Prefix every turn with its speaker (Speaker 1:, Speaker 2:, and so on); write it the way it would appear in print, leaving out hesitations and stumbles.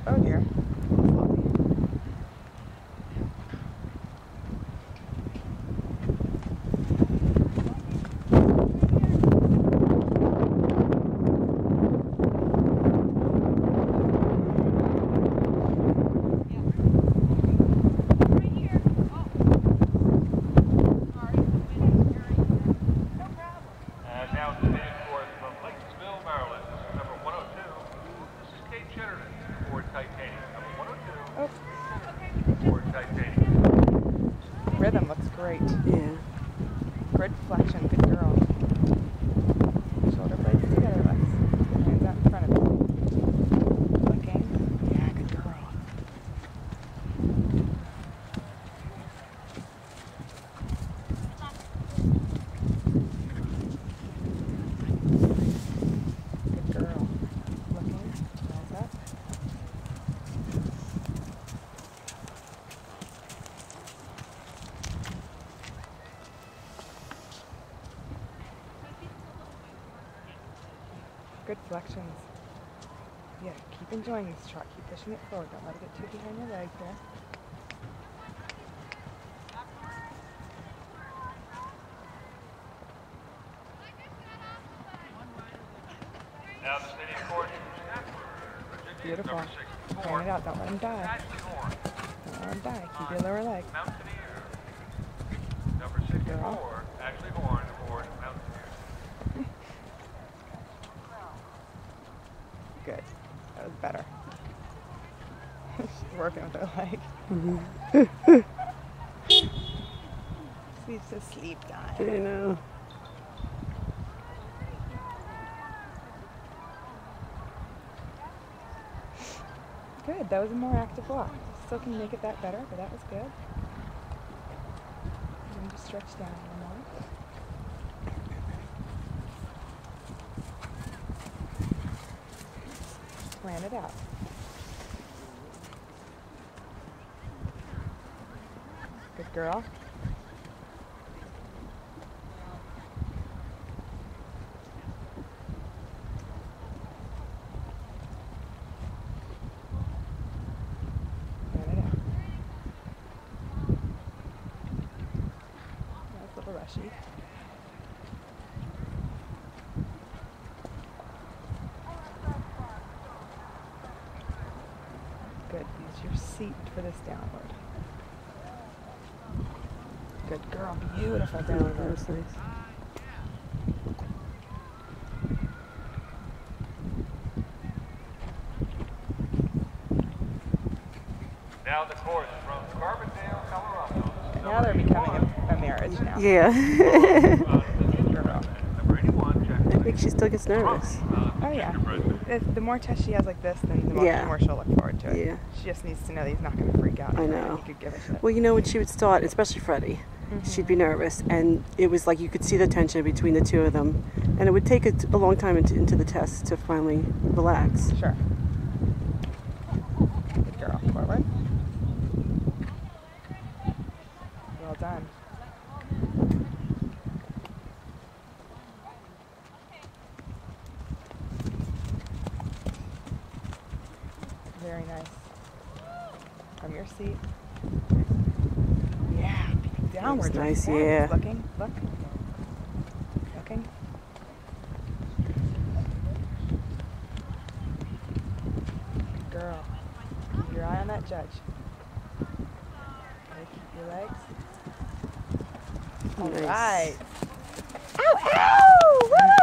Speaker 1: Oh dear.
Speaker 2: Now sitting forth from Lakesville, Maryland, number 102. This is Kate Chatterton, Ford Titanium. Number 102. Ford Titanium.
Speaker 1: Rhythm looks great.
Speaker 3: Yeah.
Speaker 1: Good flexion, good girl. Shoulder blades together, Lex. Hands out in front of you. Looking. Yeah, good girl. Good girl. Looking. Eyes up. Good flexions. Yeah, keep enjoying this trot. Keep pushing it forward. Don't let it get too behind your leg there.
Speaker 2: Now the city court.
Speaker 1: Beautiful.
Speaker 2: Number 64.
Speaker 1: Turn it out. Don't let him die.
Speaker 2: Ashley Horn.
Speaker 1: Don't let him die. Keep your lower leg.
Speaker 2: Mountaineer. Number 64. Ashley Horn, Ford Mountaineer.
Speaker 1: Good. That was better. She's working with her leg. Sleep's asleep, guys.
Speaker 3: I know.
Speaker 1: Good. That was a more active walk. Still can make it that better, but that was good. And just stretch down a little more. Plan it out. Good girl. Plan it out. That's a little rushy. Good. Use your seat for this downward. Good girl. Beautiful downward.
Speaker 3: That's nice.
Speaker 2: Now the course from Carbondale, Colorado.
Speaker 1: Now they're becoming a marriage now.
Speaker 3: Yeah.
Speaker 1: Good girl.
Speaker 2: Number 81, Jack.
Speaker 3: I think she still gets nervous.
Speaker 1: Oh yeah. The more tests she has like this, then the more,
Speaker 3: Yeah.
Speaker 1: the more she'll look forward to it.
Speaker 3: Yeah.
Speaker 1: She just needs to know that he's not going to freak out.
Speaker 3: I know.
Speaker 1: He could give a shit.
Speaker 3: Well, you know, when she would start, especially Freddie, she'd be nervous, and it was like you could see the tension between the two of them, and it would take a long time into the test to finally relax.
Speaker 1: Sure. Good girl. Forward. Well done. Very nice. From your seat. Yeah. Downward.
Speaker 3: nice,
Speaker 1: forward.
Speaker 3: yeah.
Speaker 1: Looking. Look. Looking. Good girl. Keep your eye on that judge. Okay, keep your legs. All
Speaker 3: Nice.
Speaker 1: right. Ow, ow! Woo!